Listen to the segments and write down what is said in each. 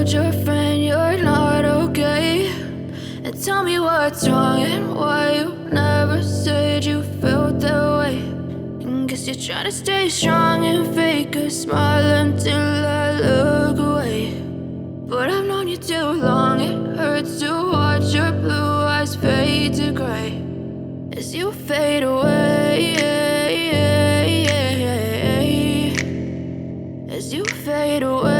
told your friend you're not okay, and tell me what's wrong and why you never said you felt that way. And guess you're trying to stay strong and fake a smile until I look away. But I've known you too long, it hurts to watch your blue eyes fade to gray as you fade away, as you fade away.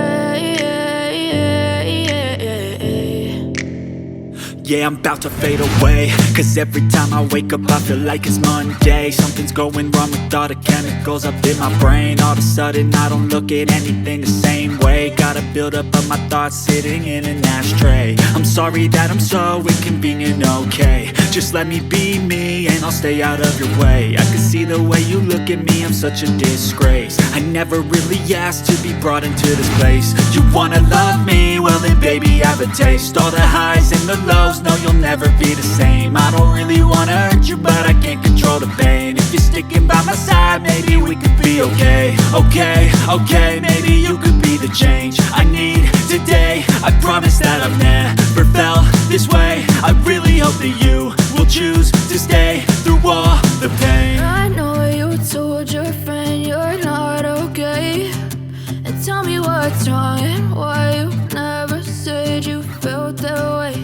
Yeah, I'm about to fade away, cause every time I wake up I feel like it's Monday. Something's going wrong with all the chemicals up in my brain. All of a sudden I don't look at anything the same way. Got a build up of my thoughts sitting in an ashtray. I'm sorry that I'm so inconvenient, okay. Just let me be me and I'll stay out of your way. I can see the way you look at me, I'm such a disgrace. I never really asked to be brought into this place. You wanna love me? Well then baby have a taste. All the highs and the lows, no, you'll never be the same. I don't really wanna hurt you, but I can't control the pain. If you're sticking by my side, maybe we could be okay. Okay, maybe you could be the change I need today. I promise that I've never felt this way. I really hope that you will choose to stay through all the pain. I know you told your friend you're not okay, and tell me what's wrong and why you never said you felt that way.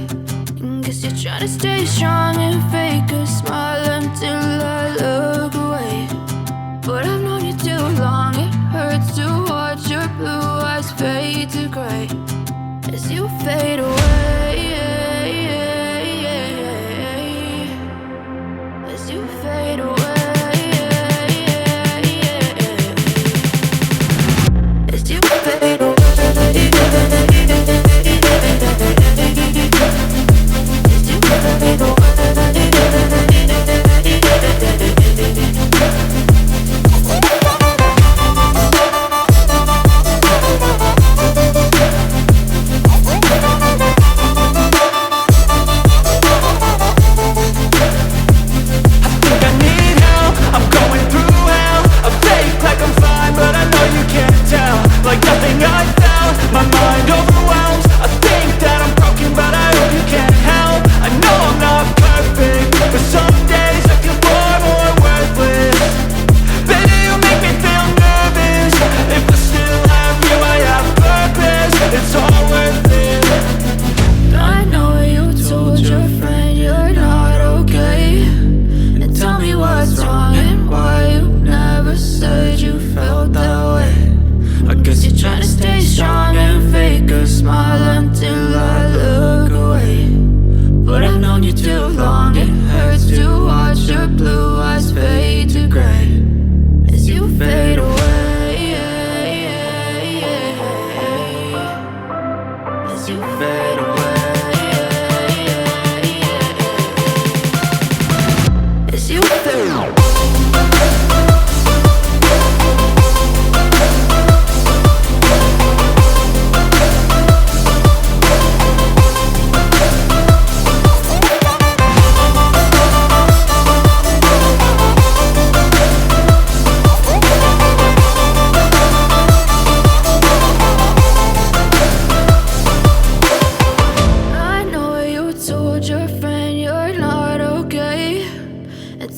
Guess you're trying to stay strong and fake a smile until I look away. But I've known you too long, it hurts to watch your blue eyes fade to gray as you fade away, as you fade away, as you fade away.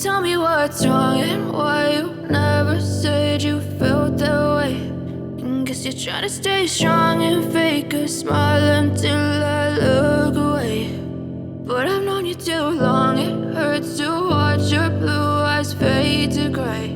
Tell me what's wrong and why you never said you felt that way. And guess you're trying to stay strong and fake a smile until I look away. But I've known you too long, it hurts to watch your blue eyes fade to gray